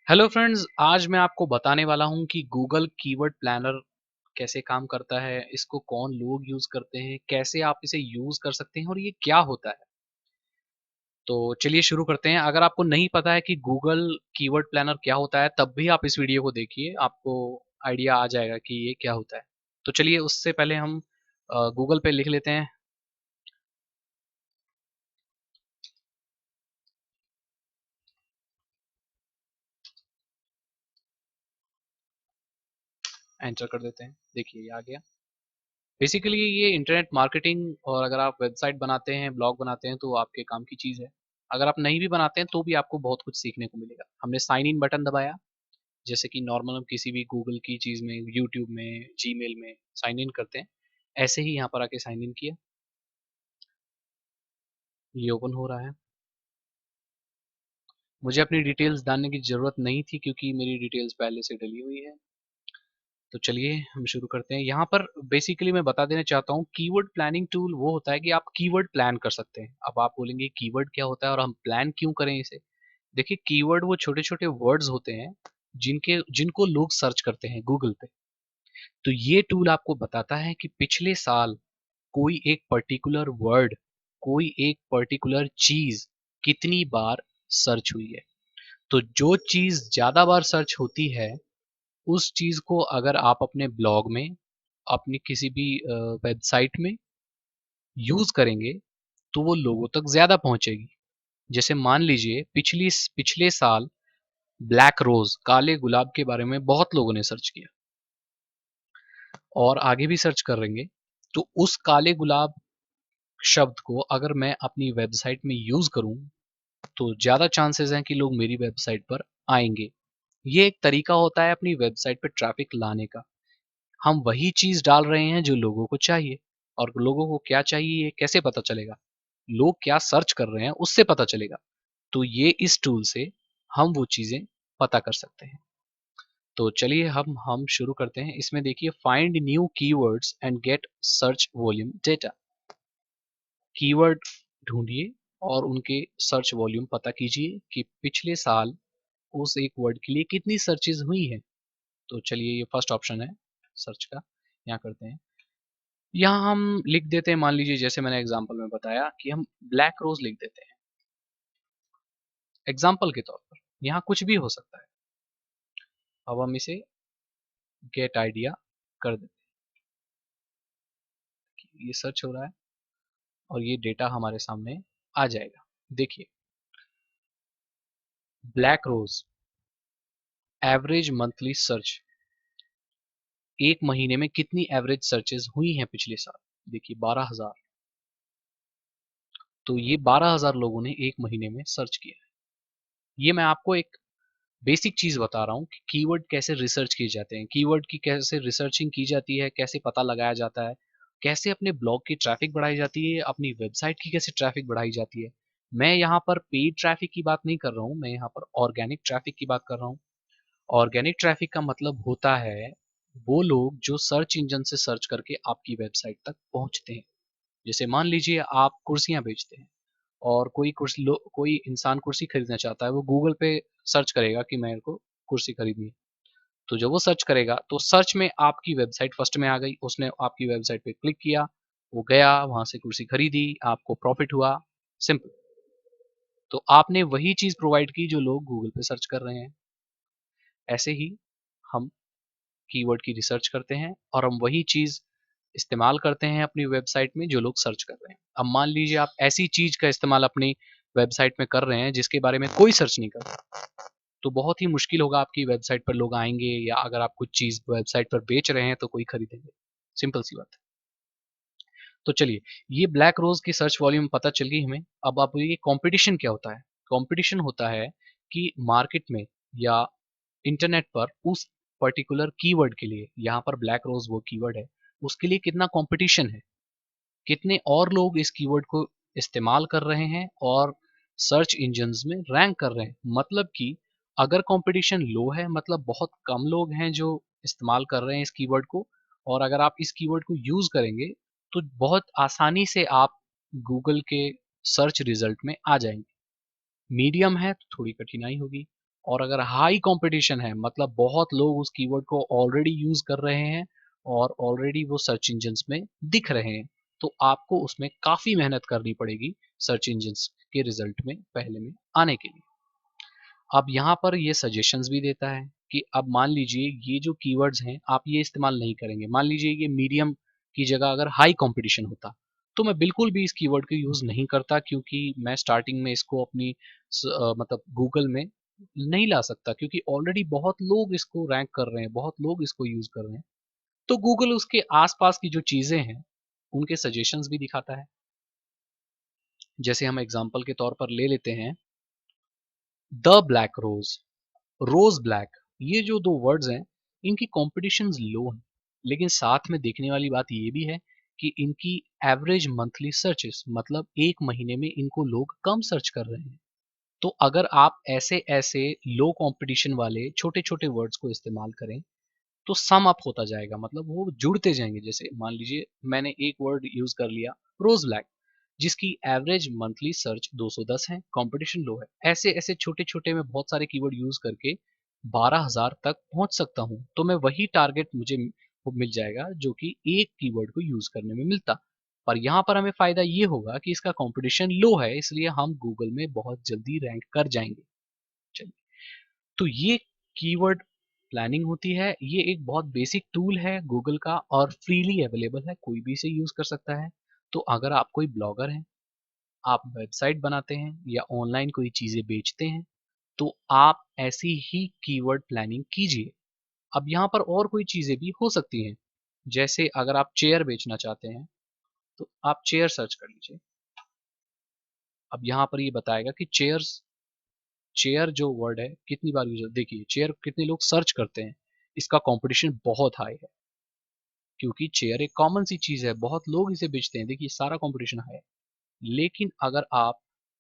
Hello friends, आज मैं आपको बताने वाला हूँ कि गूगल कीवर्ड प्लानर कैसे काम करता है, इसको कौन लोग यूज़ करते हैं, कैसे आप इसे यूज़ कर सकते हैं और ये क्या होता है। तो चलिए शुरू करते हैं। अगर आपको नहीं पता है कि गूगल कीवर्ड प्लानर क्या होता है, तब भी आप इस वीडियो को देखिए, आपको आइडिया आ जाएगा कि ये क्या होता है। तो चलिए उससे पहले हम गूगल पे लिख लेते हैं, एंटर कर देते हैं। देखिए ये आ गया। बेसिकली ये इंटरनेट मार्केटिंग और अगर आप वेबसाइट बनाते हैं, ब्लॉग बनाते हैं तो आपके काम की चीज़ है। अगर आप नहीं भी बनाते हैं तो भी आपको बहुत कुछ सीखने को मिलेगा। हमने साइन इन बटन दबाया, जैसे कि नॉर्मल हम किसी भी गूगल की चीज़ में, यूट्यूब में, जीमेल में साइन इन करते हैं, ऐसे ही यहाँ पर आके साइन इन किया। ये ओपन हो रहा है। मुझे अपनी डिटेल्स डालने की ज़रूरत नहीं थी क्योंकि मेरी डिटेल्स पहले से डली हुई है। तो चलिए हम शुरू करते हैं। यहाँ पर बेसिकली मैं बता देना चाहता हूँ, कीवर्ड प्लानिंग टूल वो होता है कि आप कीवर्ड प्लान कर सकते हैं। अब आप बोलेंगे कीवर्ड क्या होता है और हम प्लान क्यों करें इसे? देखिए कीवर्ड वो छोटे-छोटे वर्ड्स होते हैं जिनको लोग सर्च करते हैं गूगल पे। तो ये टूल आपको बताता है कि पिछले साल कोई एक पर्टिकुलर वर्ड, कोई एक पर्टिकुलर चीज़ कितनी बार सर्च हुई है। तो जो चीज़ ज़्यादा बार सर्च होती है, उस चीज़ को अगर आप अपने ब्लॉग में, अपनी किसी भी वेबसाइट में यूज़ करेंगे, तो वो लोगों तक ज़्यादा पहुँचेगी। जैसे मान लीजिए पिछले साल ब्लैक रोज़, काले गुलाब के बारे में बहुत लोगों ने सर्च किया और आगे भी सर्च करेंगे, तो उस काले गुलाब शब्द को अगर मैं अपनी वेबसाइट में यूज़ करूँ, तो ज़्यादा चांसेस हैं कि लोग मेरी वेबसाइट पर आएँगे। ये एक तरीका होता है अपनी वेबसाइट पे ट्रैफ़िक लाने का। हम वही चीज़ डाल रहे हैं जो लोगों को चाहिए और लोगों को क्या चाहिए ये कैसे पता चलेगा? लोग क्या सर्च कर रहे हैं उससे पता चलेगा। तो ये इस टूल से हम वो चीज़ें पता कर सकते हैं। तो चलिए हम शुरू करते हैं। इसमें देखिए find new keywords and get search volume data. Keyword ढूँढिए और उनके सर्च वॉल्यूम पता कीजिए कि पिछले साल उस एक वर्ड के लिए कितनी सर्चेज़ हुई हैं। तो चलिए ये फर्स्ट ऑप्शन है सर्च का, यहाँ करते हैं। यहाँ हम लिख देते हैं, मान लीजिए जैसे मैंने एग्जांपल में बताया कि हम ब्लैक रोज़ लिख देते हैं, एग्जांपल के तौर पर। यहाँ कुछ भी हो सकता है। अब हम इसे गेट आइडिया कर देते हैं। ये सर्च हो रहा है और ये डेटा हमारे सामने आ जाएगा। देखिए ब्लैक रोज़ एवरेज मंथली सर्च, एक महीने में कितनी एवरेज सर्चेज़ हुई हैं पिछले साल? देखिए 12,000। तो ये 12,000 लोगों ने एक महीने में सर्च किया है। ये मैं आपको एक बेसिक चीज़ बता रहा हूँ कि कीवर्ड कैसे रिसर्च किए जाते हैं, कीवर्ड की कैसे रिसर्चिंग की जाती है, कैसे पता लगाया जाता है, कैसे अपने ब्लॉग की ट्रैफ़िक बढ़ाई जाती है, अपनी वेबसाइट की कैसे ट्रैफ़िक बढ़ाई जाती है। मैं यहाँ पर पेड ट्रैफ़िक की बात नहीं कर रहा हूँ, मैं यहाँ पर ऑर्गेनिक ट्रैफ़िक की बात कर रहा हूँ। ऑर्गेनिक ट्रैफ़िक का मतलब होता है, वो लोग जो सर्च इंजन से सर्च करके आपकी वेबसाइट तक पहुँचते हैं। जैसे मान लीजिए आप कुर्सियाँ बेचते हैं और कोई इंसान कुर्सी खरीदना चाहता है, वो गूगल पे सर्च करेगा कि मेरे को कुर्सी खरीदनी है। तो जब वो सर्च करेगा, तो सर्च में आपकी वेबसाइट फर्स्ट में आ गई, उसने आपकी वेबसाइट पे क्लिक किया, वो गया, वहाँ से कुर्सी खरीदी, आपको प्रॉफ़िट हुआ, सिंपल। तो आपने वही चीज़ प्रोवाइड की जो लोग गूगल पे सर्च कर रहे हैं। ऐसे ही हम कीवर्ड की रिसर्च करते हैं और हम वही चीज़ इस्तेमाल करते हैं अपनी वेबसाइट में जो लोग सर्च कर रहे हैं। अब मान लीजिए आप ऐसी चीज़ का इस्तेमाल अपनी वेबसाइट में कर रहे हैं जिसके बारे में कोई सर्च नहीं कर रहा, तो बहुत ही मुश्किल होगा आपकी वेबसाइट पर लोग आएँगे या अगर आप कुछ चीज़ वेबसाइट पर बेच रहे हैं तो कोई खरीदेंगे। सिंपल सी बात है। तो चलिए, ये ब्लैक रोज़ की सर्च वॉल्यूम पता चल गई हमें। अब आप बोलिए कॉम्पिटिशन क्या होता है? कॉम्पिटिशन होता है कि मार्केट में या इंटरनेट पर उस पर्टिकुलर कीवर्ड के लिए, यहाँ पर ब्लैक रोज़ वो कीवर्ड है, उसके लिए कितना कॉम्पिटिशन है, कितने और लोग इस कीवर्ड को इस्तेमाल कर रहे हैं और सर्च इंजन्स में रैंक कर रहे हैं। मतलब कि अगर कॉम्पिटिशन लो है, मतलब बहुत कम लोग हैं जो इस्तेमाल कर रहे हैं इस कीवर्ड को, और अगर आप इस कीवर्ड को यूज़ करेंगे, तो बहुत आसानी से आप गूगल के सर्च रिज़ल्ट में आ जाएँगे। मीडियम है तो थोड़ी कठिनाई होगी और अगर हाई कंपटीशन है मतलब बहुत लोग उस कीवर्ड को ऑलरेडी यूज कर रहे हैं और ऑलरेडी वो सर्च इंजन्स में दिख रहे हैं, तो आपको उसमें काफी मेहनत करनी पड़ेगी सर्च इंजन्स के रिजल्ट में पहले में आने के लिए। अब यहाँ पर ये सजेशंस भी देता है कि अब मान लीजिए ये जो कीवर्ड्स हैं आप ये इस्तेमाल नहीं करेंगे, मान लीजिए ये मीडियम की जगह अगर हाई कंपटीशन होता तो मैं बिल्कुल भी इस कीवर्ड का यूज नहीं करता, क्योंकि मैं स्टार्टिंग में इसको अपनी मतलब गूगल में नहीं ला सकता, क्योंकि ऑलरेडी बहुत लोग इसको रैंक कर रहे हैं, बहुत लोग इसको यूज कर रहे हैं। तो गूगल उसके आसपास की जो चीजें हैं उनके सजेशंस भी दिखाता है। जैसे हम एग्जांपल के तौर पर ले लेते हैं the black rose, rose black, ये जो दो वर्ड्स हैं इनकी कॉम्पिटिशन लो है, लेकिन साथ में देखने वाली बात ये भी है कि इनकी एवरेज मंथली सर्चेस मतलब एक महीने में इनको लोग कम सर्च कर रहे हैं। तो अगर आप ऐसे ऐसे लो कंपटीशन वाले छोटे छोटे वर्ड्स को इस्तेमाल करें तो सम अप होता जाएगा, मतलब वो जुड़ते जाएंगे। जैसे मान लीजिए मैंने एक वर्ड यूज कर लिया रोज ब्लैक, जिसकी एवरेज मंथली सर्च 210 है, कंपटीशन लो है, ऐसे ऐसे छोटे छोटे में बहुत सारे कीवर्ड यूज करके 12,000 तक पहुंच सकता हूं। तो मैं वही टारगेट मुझे वो मिल जाएगा जो कि एक कीवर्ड को यूज करने में मिलता। पर यहाँ पर हमें फायदा ये होगा कि इसका कंपटीशन लो है, इसलिए हम गूगल में बहुत जल्दी रैंक कर जाएंगे। चलिए, तो ये कीवर्ड प्लानिंग होती है, ये एक बहुत बेसिक टूल है गूगल का और फ्रीली अवेलेबल है, कोई भी इसे यूज कर सकता है। तो अगर आप कोई ब्लॉगर हैं, आप वेबसाइट बनाते हैं या ऑनलाइन कोई चीजें बेचते हैं, तो आप ऐसी ही कीवर्ड प्लानिंग कीजिए। अब यहाँ पर और कोई चीजें भी हो सकती हैं, जैसे अगर आप चेयर बेचना चाहते हैं तो आप चेयर सर्च कर लीजिए। अब यहाँ पर ये बताएगा कि चेयर्स, चेयर जो वर्ड है कितनी बार यूज, देखिए चेयर कितने लोग सर्च करते हैं, इसका कंपटीशन बहुत हाई है, क्योंकि चेयर एक कॉमन सी चीज है, बहुत लोग इसे बेचते हैं, देखिए सारा कंपटीशन हाई है। लेकिन अगर आप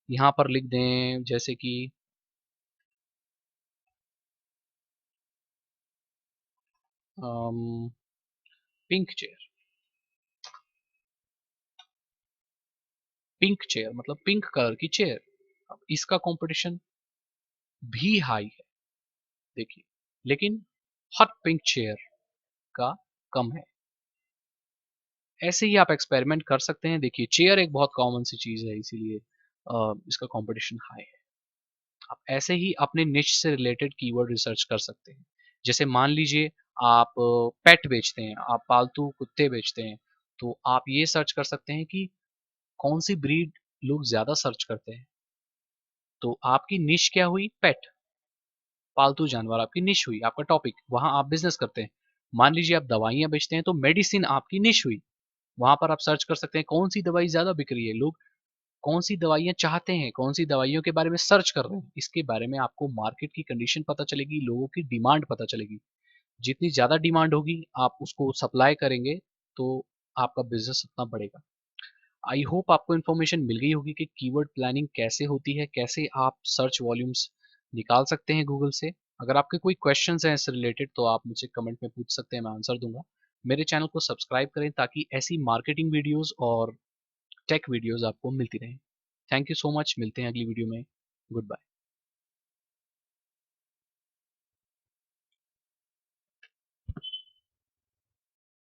यहाँ पर लिख दें जैसे कि पिंक चेयर, पिंक चेयर मतलब पिंक कलर की चेयर, अब इसका कंपटीशन भी हाई है, देखिए, लेकिन हॉट पिंक चेयर का कम है। ऐसे ही आप एक्सपेरिमेंट कर सकते हैं। देखिए चेयर एक बहुत कॉमन सी चीज है, इसीलिए इसका कंपटीशन हाई है। आप ऐसे ही अपने निश से रिलेटेड कीवर्ड रिसर्च कर सकते हैं। जैसे मान लीजिए आप पेट बेचते हैं, आप पालतू कुत्ते बेचते हैं, तो आप ये सर्च कर सकते हैं कि कौन सी ब्रीड लोग ज्यादा सर्च करते हैं। तो आपकी निश क्या हुई, पेट, पालतू जानवर आपकी निश हुई, आपका टॉपिक, वहां आप बिजनेस करते हैं। मान लीजिए आप दवाइयां बेचते हैं तो मेडिसिन आपकी निश हुई, वहां पर आप सर्च कर सकते हैं कौन सी दवाई ज्यादा बिक रही है, लोग कौन सी दवाइयाँ चाहते हैं, कौन सी दवाइयों के बारे में सर्च कर रहे हैं। इसके बारे में आपको मार्केट की कंडीशन पता चलेगी, लोगों की डिमांड पता चलेगी। जितनी ज़्यादा डिमांड होगी, आप उसको सप्लाई करेंगे, तो आपका बिज़नेस उतना बढ़ेगा। आई होप आपको इन्फॉर्मेशन मिल गई होगी कि कीवर्ड प्लानिंग कैसे होती है, कैसे आप सर्च वॉल्यूम्स निकाल सकते हैं गूगल से। अगर आपके कोई क्वेश्चंस हैं इससे रिलेटेड तो आप मुझसे कमेंट में पूछ सकते हैं, मैं आंसर दूंगा। मेरे चैनल को सब्सक्राइब करें ताकि ऐसी मार्केटिंग वीडियोस और टेक वीडियोस आपको मिलती रहें। थैंक यू सो मच, मिलते हैं अगली वीडियो में। Good bye.